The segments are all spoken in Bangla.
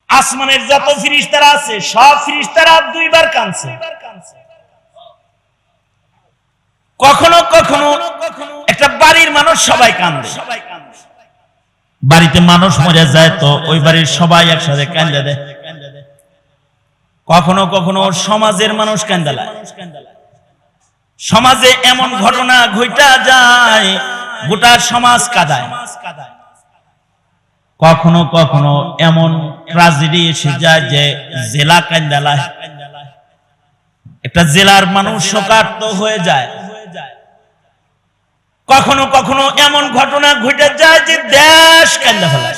আসমানের যত ফেরেশতারা আছে সব ফেরেশতারা দুইবার কাঁদছে। কখনো কখনো একটা বাড়ির মানুষ সবাই কাঁদে, বাড়িতে মানুষ মরে যায় তো ওই বাড়ির সবাই একসাথে কাঁদে দেয়। কখনো কখনো সমাজের মানুষ কাঁদে দেয়, সমাজে এমন ঘটনা ঘটা যায় গোটা সমাজ কাঁদায়। কখনো কখনো এমন ট্র্যাজেডি এসে যায় যে জেলা কান্দালায়, একটা জেলার মানুষ শোকার্ত হয়ে যায়। কখনো কখনো এমন ঘটনা ঘটে যায় যে দেশ কান্দা ফেলায়,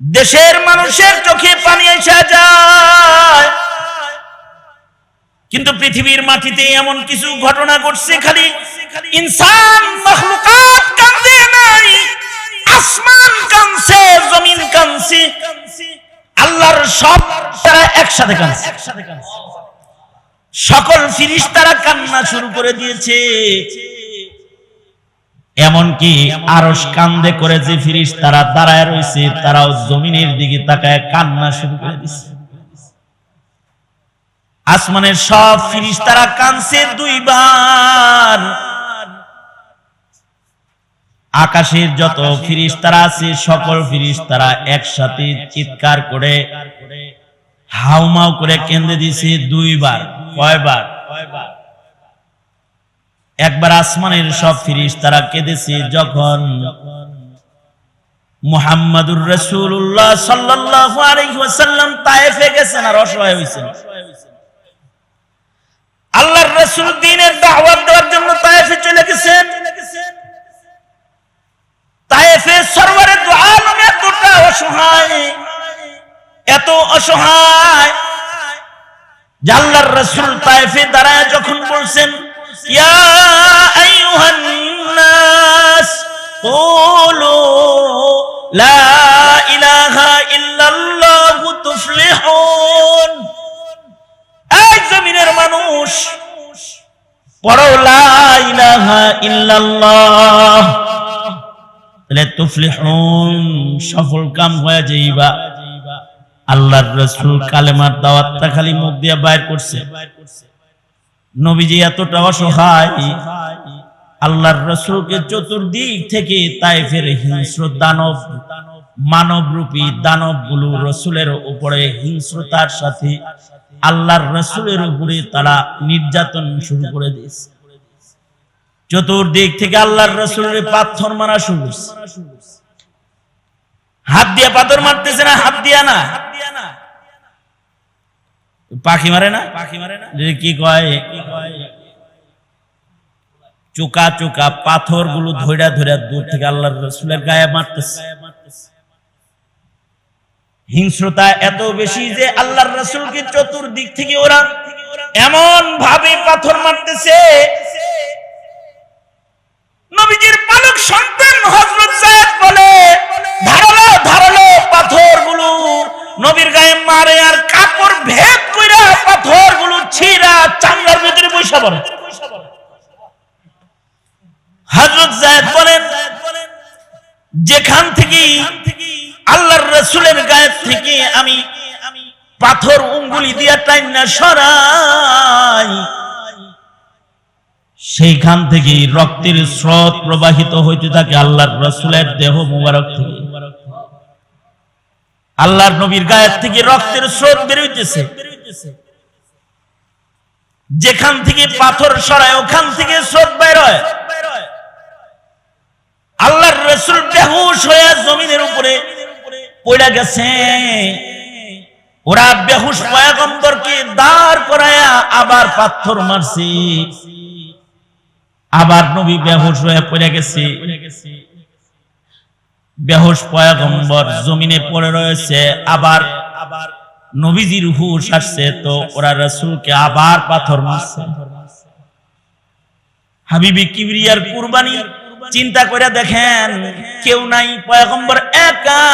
দেশের মানুষের চোখে পানি এসে যায়। কিন্তু পৃথিবীর মাটিতে এমন কিছু ঘটনা ঘটছে খালি ইনসান মাখলুকাত কান্দে নাই, আসমান কাঁদছে, জমিন কাঁদছে, আল্লাহর সব তারা একসাথে কাঁদছে। সকল ফেরেশতারা কান্না শুরু করে দিয়েছে। এমনকি আরশ কান্দে করে যে ফেরেশতারা দাঁড়ায় রয়েছে তারাও জমিনের দিকে তাকায় কান্না শুরু করে দিয়েছে। আসমানের সব ফেরেশতারা কাঁদছে দুইবার। আকাশের যত ফেরেশতারা আছে সকল ফেরেশতারা একসাথে চিৎকার করে হাউমাউ করে কেঁদে দিয়েছে দুইবার। কয়বার? একবার আসমানের সব ফেরেশতারা কেঁদেছে যখন মুহাম্মাদুর রাসূলুল্লাহ সাল্লাল্লাহু আলাইহি ওয়াসাল্লাম তায়েফে গেছেন আর অসহায় হয়েছেন। আল্লাহর রাসূল দ্বীনের দাওয়াত দেওয়ার জন্য তায়েফে চলে গেছেন। তায়েফে সরওয়ারে দু আলম এতটা অসহায়, এত অসহায় যে আল্লাহর রাসূল তায়েফে দাঁড়ায় যখন বলছেন ইয়া আইয়ুহান নাস কুলু লা ইলাহা ইল্লাল্লাহু তুফলিহুন, এই জমিনের মানুষ পড়ো লা ইলাহা ইল্লাল্লাহ, তাহলে তুফলিহুন সফল কাম হয়ে যাইবা। আল্লাহর রাসূল কালেমার দাওয়াতটা খালি মুখ দিয়ে বাইর করছে। নবীজি এতটা অসহায়, আল্লাহর রাসূলকে চতুর্দিক থেকে তায়েফের হিংস্র দানব, মানবরূপী দানবগুলো রাসূলের উপরে হিংস্রতার সাথে আল্লাহর রাসূলের উপরে তারা নির্যাতন শুরু করে দিয়েছে। চতুর্দিক থেকে আল্লাহর রাসূলের পাথর মারা শুরু করছে। হাত দিয়ে পাথর মারতেছে না, হাত দিয়া না, পাখি মারে না, কি কয় চোকা চোকা পাথর গুলো ধৈরা ধৈরা দূর থেকে আল্লাহর রাসূলের গায়ে মারতেছে। হিংস্রতা এত বেশি যে আল্লাহর রাসূলকে চতুর্দিক থেকে ওরা এমন ভাবে পাথর মারতেছে। নবীজির পালক সন্তান হযরত যায়েদ বলে ধারালো ধারালো পাথরগুলো নবীর গায়ে মারে আর কাপড় ভেদ কইরা পাথরগুলো ছিঁড়া চামড়ার ভিতরে বসে পড়ে। হযরত যায়েদ বলেন যেখান থেকে আল্লাহর রাসূলের গায়ে থেকে আমি পাথর উঙ্গুলি দিয়া টাইনা সরাই, সেইখান থেকে রক্তের স্রোত প্রবাহিত হইতে থাকে আল্লাহর রাসূলের দেহ মুবারক থেকে। আল্লাহর নবীর গায়ের থেকে রক্তের স্রোত বের হইতেছে। যেখান থেকে পাথর সরায় ওখান থেকে স্রোত বের হয়। আল্লাহর রাসূল বেহুশ হয়ে জমিনের উপরে পড়ে গেছে। ওরা বেহুশ পয়গম্বরকে দাঁড় করায়া আবার পাথর মারছে, আবার নবী বেহুশ হয়ে পড়ে গেছে। বেহুশ পয়গম্বর জমিনে পড়ে রয়েছে, আবার নবীজির হুশ আসছে তো ওরা রাসূলকে আবার পাথর মারছে। হাবিবি কিবরিয়ার কুরবানি চিন্তা করে দেখেন, কেউ নাই, পয়গম্বর একা,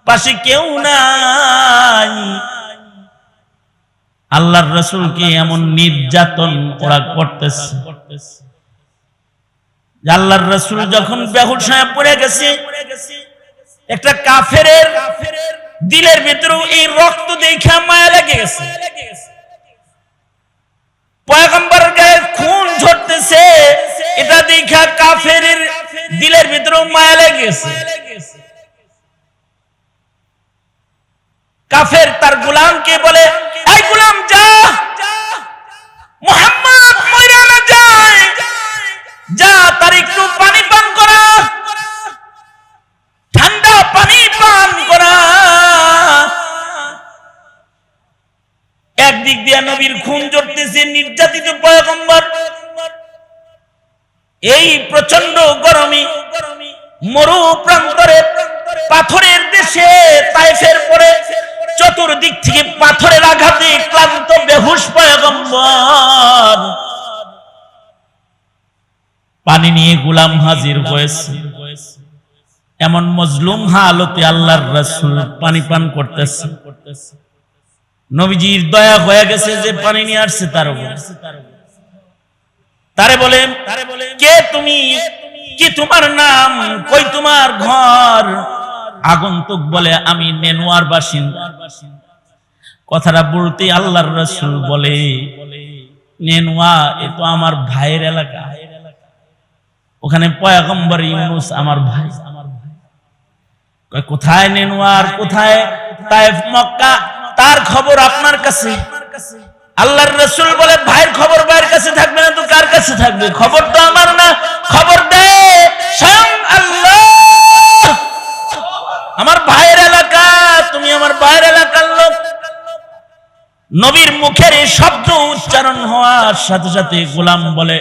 পাশে কেউ নাই। আল্লাহর রাসূলকে এমন নির্যাতন ওরা করতেছে। আল্লাহর রাসূল যখন বেহুশ হয়ে পড়ে গেছে, একটা কাফেরের দিলের ভিতরে এই রক্ত দেখা মায়া লেগে গেছে। পয়গম্বরের গায়ে খুন ঝরতেছে, এটা দেখা কাফেরের দিলের ভিতরে মায়া লেগে গেছে। কাফের তার গোলামকে বলে, এই গোলাম যা, মুহাম্মদ মরে না যায়, যা তার একটু পানি পান করা, ঠান্ডা পানি পান করা। একদিক দিয়ে নবীর খুন ঝরতেছে, নির্যাতিত পয়গম্বর এই প্রচন্ড গরমে মরু প্রান্তরে পাথরের দেশে তায়েফের পরে চতুর্দিক থেকে পাথরের আঘাতে ক্লান্ত বেহুশ পয়গম্বর, পানি নিয়ে গোলাম হাজির হয়েছে। এমন মজলুম হালতে আল্লাহর রাসূল পানি পান করতেছে। নবীজির দয়া হয়ে গেছে যে পানি নিয়ে আসছে তার উপর। তারে বলেন, কে তুমি, কি তোমার নাম, কই তোমার ঘর? আগন্তুক বলে, আমি নেনুয়ার বাসিন্দা। কথাটা বলতে আল্লাহর রাসূল বলে, নেনুয়া এ তো আমার ভাইয়ের এলাকা, ওখানে পয়গম্বর ইউনূস আমার ভাই। কোথায় নেনুয়ার, কোথায় তায়েফ, মক্কা, তার খবর আপনার কাছে? আল্লাহর রাসূল বলে, ভাইয়ের খবর ভাইয়ের কাছে থাকবে না তো কার কাছে থাকবে? খবর তো আমার না, খবর দেয় স্বয়ং আল্লাহ। আমার ভাইয়ের এলাকা, তুমি আমার ভাইয়ের এলাকার লোক। নবীর মুখের এই শব্দ উচ্চারণ হওয়ার সাথে সাথে গোলাম বলে,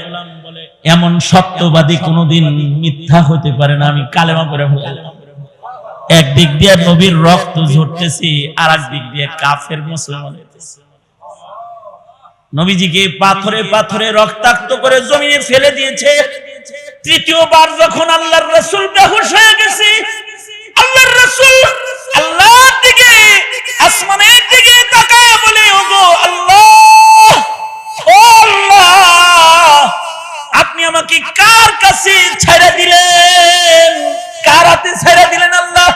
এমন সত্যবাদী কোনোদিন মিথ্যা হতে পারে না, আমি কালেমা পড়ে ফেললাম। একদিক দিয়ে নবীর রক্ত ঝরতেছে, আর একদিক দিয়ে কাফের মুসলমান হইতেছে। নবীজিকে পাথরে পাথরে রক্তাক্ত করে জমিনে ফেলে দিয়েছে। তৃতীয়বার যখন আল্লাহর রাসূল বেহুশ হয়ে গেছে, আল্লাহর রাসূল আল্লাহর দিকে, আসমানের দিকে তাকায় বলে, ওগো আল্লাহ, ও আল্লাহ, আপনি আমাকে কার কাছে ছেড়ে দিলেন, কার হাতে ছেড়ে দিলেন আল্লাহ?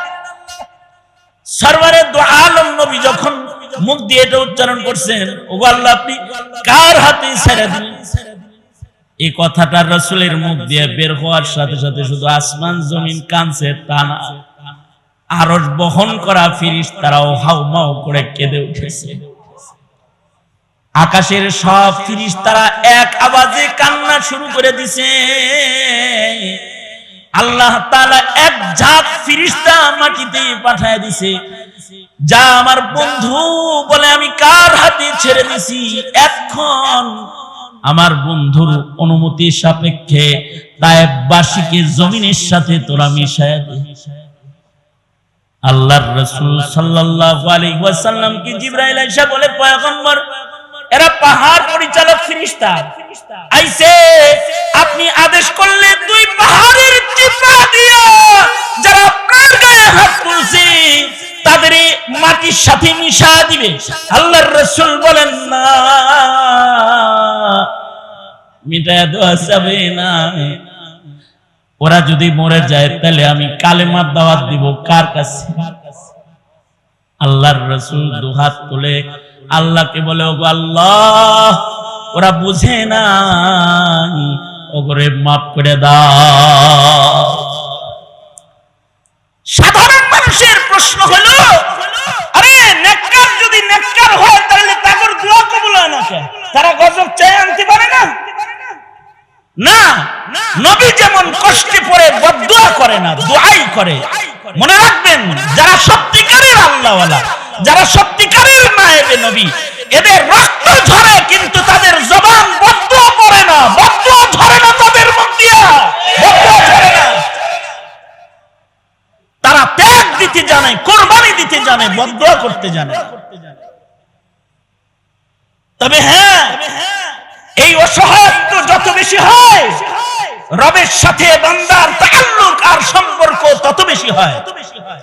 সরওয়ারে দু আলম নবী যখন মুখ দিয়ে এটা উচ্চারণ করছেন, ওগো আল্লাহ, আপনি কার হাতে ছেড়ে দিলেন, এই কথাটা রাসূলের মুখ দিয়ে বের হওয়ার সাথে সাথে শুধু আসমান জমিন কাঁদছে তা না, আরশ বহন করা ফেরেশতারাও হাউমাউ করে কেঁদে উঠেছে। আকাশের সব ফেরেশতারা এক আওয়াজে কান্না শুরু করে দিছে। আল্লাহ তাআলা এক ঝাঁক ফেরেশতা মাটিতে পাঠিয়ে দিছে। যা আমার বন্ধু বলে, আমি কার হাতে ছেড়ে দিছি, এখন আমার বন্ধুর অনুমতি সাপেক্ষে তায়েফবাসীকে জমিনের সাথে তোরা মিশায় দে। আল্লাহর রাসূল সাল্লাল্লাহু আলাইহি ওয়াসাল্লাম কি জিবরাইল আয়েশা বলে, পয়গম্বর এরা পাহাড় পরিচালক ফেরেশতা আইছে, আপনি আদেশ করলে দুই পাহাড়ের চিপা দিয়া যারা আপনার গায়ে হাত তুলছে তাদের মাটির সাথে মিশা দিবে। আল্লাহর রাসূল বলেন, না, মিটায়া দেওয়া যাবে না। ওরা যদি মরে যায় তাহলে আমি কালেমার দাওয়াত দিব কার কাছে? আল্লাহর রাসূল দুহাত তুলে আল্লাহকে বলে, ওগো আল্লাহ, ওরা বুঝে না, ওগরে মাফ করে দাও। সাধারণ মানুষের প্রশ্ন হলো, আরে নেককার যদি নেককার হয় তাহলে তাদের দোয়া কবুল হয় না কেন? তারা গজব চাই আনতে পারে না? না, নবী যেমন কষ্টে পড়ে বদদুয়া করে না, দোয়াই করে। মনে রাখবেন, যারা সত্যিকারের আল্লাহওয়ালা, যারা সত্যিকারের নায়েবে নবী, এদের রক্ত ঝরে কিন্তু তাদের জবান বদদুয়া করে না, বদদুয়া ঝরে না তাদের মুখ দিয়া, বদদুয়া ঝরে না। তারা ত্যাগ দিতে জানে, কুরবানি দিতে জানে, বদদুয়া করতে জানে। তবে হ্যাঁ, এই অসহায়ত্ব যত বেশি হয়, রবের সাথে বান্দার তাআল্লুক আর সম্পর্ক তত বেশি হয়।